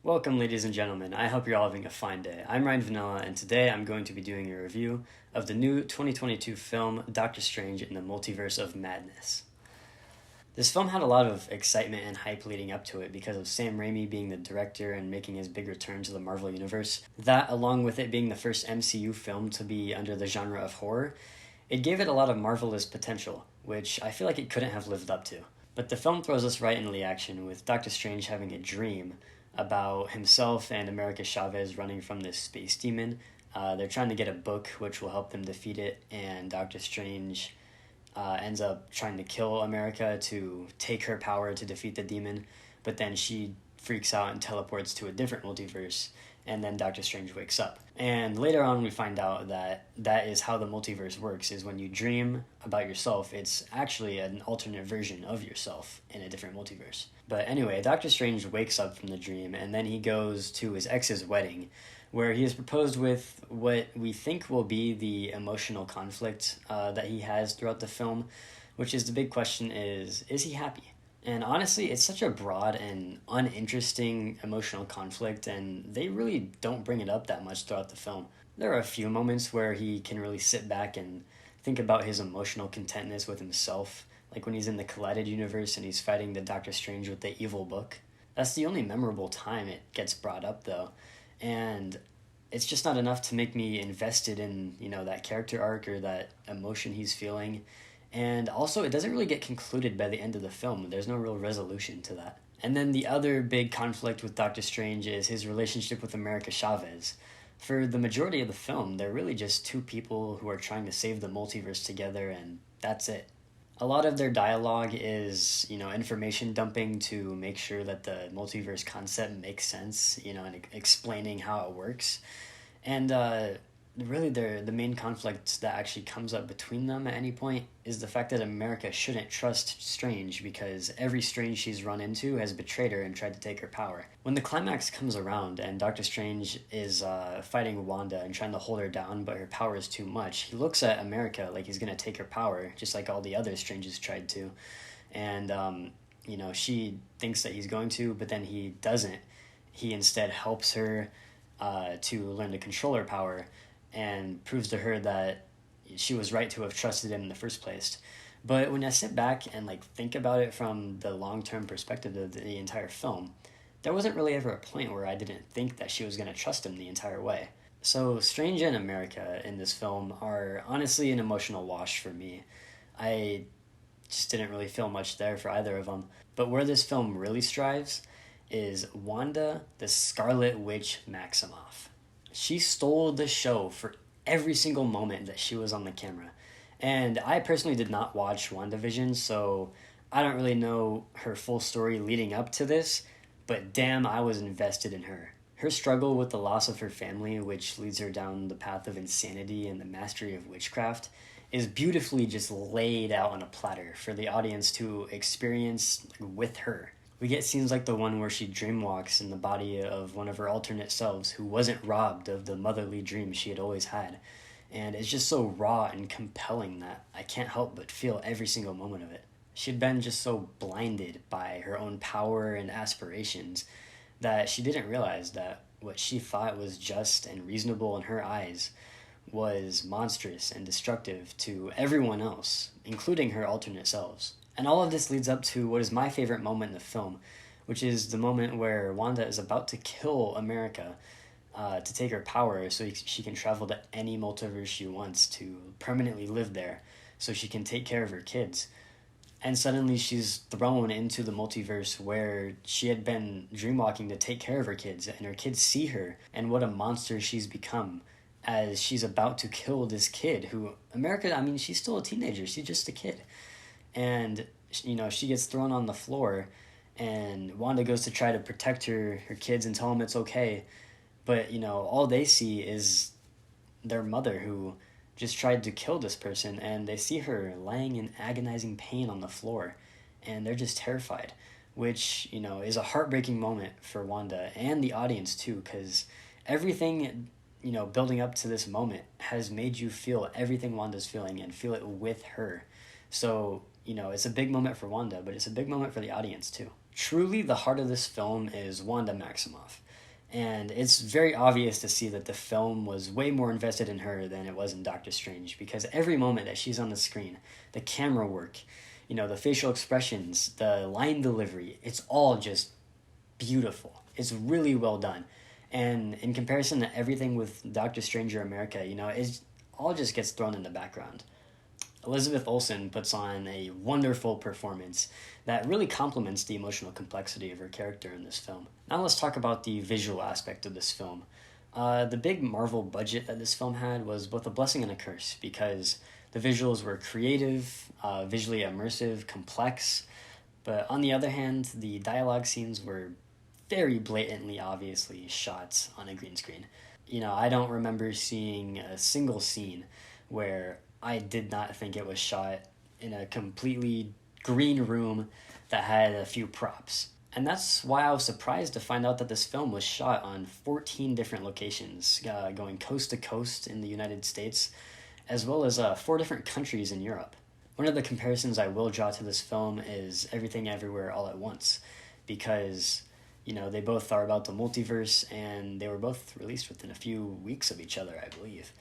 Welcome, ladies and gentlemen. I hope you're all having a fine day. I'm Ryan Vanilla, and today I'm going to be doing a review of the new 2022 film Doctor Strange in the Multiverse of Madness. This film had a lot of excitement and hype leading up to it because of Sam Raimi being the director and making his big return to the Marvel Universe. That, along with it being the first MCU film to be under the genre of horror, it gave it a lot of marvelous potential, which I feel like it couldn't have lived up to. But the film throws us right into the action with Doctor Strange having a dream about himself and America Chavez running from this space demon. They're trying to get a book which will help them defeat it, and Doctor Strange ends up trying to kill America to take her power to defeat the demon, but then she freaks out and teleports to a different multiverse, and then Doctor Strange wakes up. And later on we find out that that is how the multiverse works, is when you dream about yourself, it's actually an alternate version of yourself in a different multiverse. But anyway, Doctor Strange wakes up from the dream, and then he goes to his ex's wedding, where he is proposed with what we think will be the emotional conflict that he has throughout the film, which is the big question is he happy? And honestly, it's such a broad and uninteresting emotional conflict, and they really don't bring it up that much throughout the film. There are a few moments where he can really sit back and think about his emotional contentness with himself, like when he's in the Collided Universe and he's fighting the Doctor Strange with the evil book. That's the only memorable time it gets brought up, though. And it's just not enough to make me invested in, that character arc or that emotion he's feeling. And also, it doesn't really get concluded by the end of the film. There's no real resolution to that. And then the other big conflict with Doctor Strange is his relationship with America Chavez. For the majority of the film, they're really just two people who are trying to save the multiverse together, and that's it. A lot of their dialogue is, information dumping to make sure that the multiverse concept makes sense, and explaining how it works. And really the main conflict that actually comes up between them at any point is the fact that America shouldn't trust Strange because every Strange she's run into has betrayed her and tried to take her power. When the climax comes around and Doctor Strange is fighting Wanda and trying to hold her down, but her power is too much, he looks at America like he's going to take her power, just like all the other Stranges tried to. And, she thinks that he's going to, but then he doesn't. He instead helps her to learn to control her power, and proves to her that she was right to have trusted him in the first place. But when I sit back and think about it from the long-term perspective of the entire film, there wasn't really ever a point where I didn't think that she was going to trust him the entire way. So Strange and America in this film are honestly an emotional wash for me. I just didn't really feel much there for either of them. But where this film really strives is Wanda the Scarlet Witch Maximoff. She stole the show for every single moment that she was on the camera. And I personally did not watch WandaVision, so I don't really know her full story leading up to this, but damn, I was invested in her. Her struggle with the loss of her family, which leads her down the path of insanity and the mastery of witchcraft, is beautifully just laid out on a platter for the audience to experience with her. We get scenes like the one where she dreamwalks in the body of one of her alternate selves who wasn't robbed of the motherly dream she had always had. And it's just so raw and compelling that I can't help but feel every single moment of it. She'd been just so blinded by her own power and aspirations that she didn't realize that what she thought was just and reasonable in her eyes was monstrous and destructive to everyone else, including her alternate selves. And all of this leads up to what is my favorite moment in the film, which is the moment where Wanda is about to kill America to take her power so she can travel to any multiverse she wants to permanently live there so she can take care of her kids. And suddenly she's thrown into the multiverse where she had been dreamwalking to take care of her kids, and her kids see her, and what a monster she's become as she's about to kill this kid who, she's still a teenager, she's just a kid. And, she gets thrown on the floor, and Wanda goes to try to protect her kids and tell them it's okay. But, all they see is their mother who just tried to kill this person, and they see her laying in agonizing pain on the floor, and they're just terrified, which, is a heartbreaking moment for Wanda and the audience, too, because everything, building up to this moment has made you feel everything Wanda's feeling and feel it with her. So, it's a big moment for Wanda, but it's a big moment for the audience too. Truly, the heart of this film is Wanda Maximoff. And it's very obvious to see that the film was way more invested in her than it was in Doctor Strange, because every moment that she's on the screen, the camera work, the facial expressions, the line delivery, it's all just beautiful. It's really well done. And in comparison to everything with Doctor Stranger America, it all just gets thrown in the background. Elizabeth Olsen puts on a wonderful performance that really complements the emotional complexity of her character in this film. Now let's talk about the visual aspect of this film. The big Marvel budget that this film had was both a blessing and a curse, because the visuals were creative, visually immersive, complex, but on the other hand, the dialogue scenes were very blatantly, obviously shot on a green screen. I don't remember seeing a single scene where I did not think it was shot in a completely green room that had a few props. And that's why I was surprised to find out that this film was shot on 14 different locations, going coast to coast in the United States, as well as 4 different countries in Europe. One of the comparisons I will draw to this film is Everything Everywhere All at Once, because they both are about the multiverse, and they were both released within a few weeks of each other, I believe.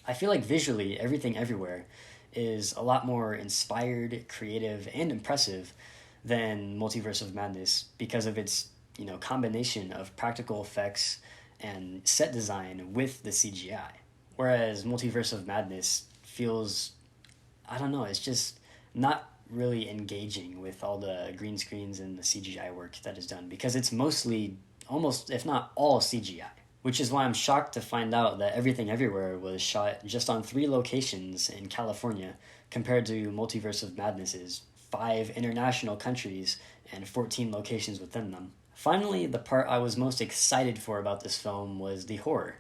I feel like visually, Everything Everywhere is a lot more inspired, creative, and impressive than Multiverse of Madness because of its, combination of practical effects and set design with the CGI. Whereas Multiverse of Madness feels, I don't know, it's just not really engaging with all the green screens and the CGI work that is done, because it's mostly, almost, if not all, CGI. Which is why I'm shocked to find out that Everything Everywhere was shot just on 3 locations in California, compared to Multiverse of Madness's 5 international countries and 14 locations within them. Finally, the part I was most excited for about this film was the horror.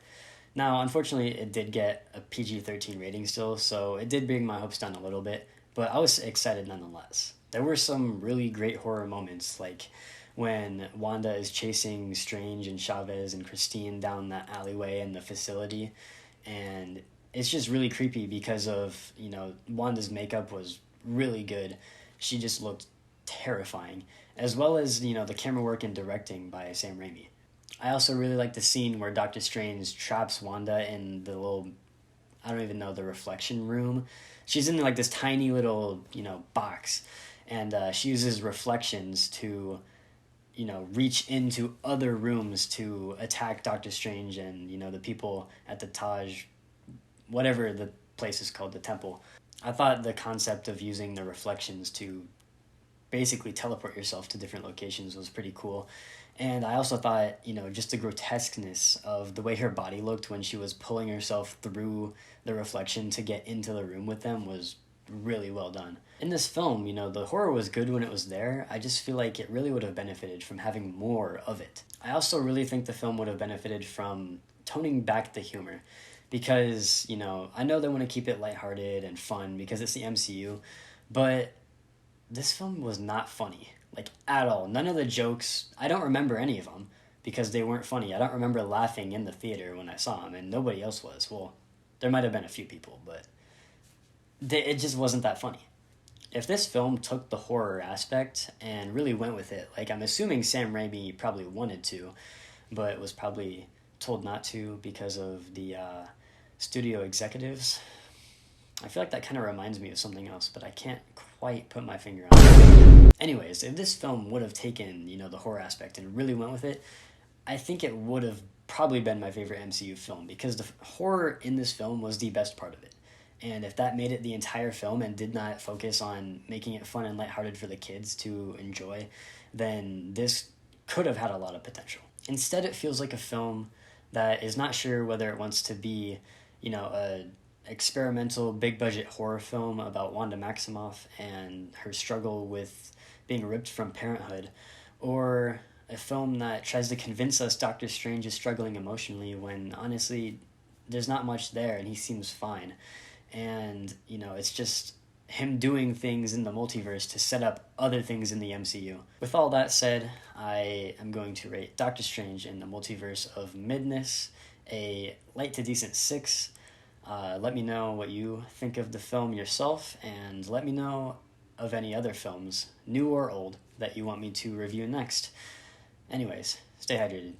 Now, unfortunately, it did get a PG-13 rating still, so it did bring my hopes down a little bit, but I was excited nonetheless. There were some really great horror moments, like when Wanda is chasing Strange and Chavez and Christine down that alleyway in the facility, and it's just really creepy because of, Wanda's makeup was really good. She just looked terrifying, as well as, the camera work and directing by Sam Raimi. I also really like the scene where Doctor Strange traps Wanda in the little, I don't even know, the reflection room. She's in this tiny little, box, and she uses reflections to reach into other rooms to attack Doctor Strange and, the people at the Taj, whatever the place is called, the temple. I thought the concept of using the reflections to basically teleport yourself to different locations was pretty cool. And I also thought, just the grotesqueness of the way her body looked when she was pulling herself through the reflection to get into the room with them was really well done. In this film, the horror was good when it was there. I just feel like it really would have benefited from having more of it. I also really think the film would have benefited from toning back the humor, because, I know they want to keep it lighthearted and fun because it's the MCU, but this film was not funny, at all. None of the jokes, I don't remember any of them because they weren't funny. I don't remember laughing in the theater when I saw them, and nobody else was. Well, there might have been a few people, but it just wasn't that funny. If this film took the horror aspect and really went with it, I'm assuming Sam Raimi probably wanted to, but was probably told not to because of the studio executives. I feel like that kind of reminds me of something else, but I can't quite put my finger on it. Anyways, if this film would have taken, the horror aspect and really went with it, I think it would have probably been my favorite MCU film, because the horror in this film was the best part of it. And if that made it the entire film and did not focus on making it fun and lighthearted for the kids to enjoy, then this could have had a lot of potential. Instead, it feels like a film that is not sure whether it wants to be, a experimental, big-budget horror film about Wanda Maximoff and her struggle with being ripped from parenthood, or a film that tries to convince us Doctor Strange is struggling emotionally when, honestly, there's not much there and he seems fine. And, it's just him doing things in the multiverse to set up other things in the MCU. With all that said, I am going to rate Doctor Strange in the Multiverse of Madness a light to decent 6. Let me know what you think of the film yourself, and let me know of any other films, new or old, that you want me to review next. Anyways, stay hydrated.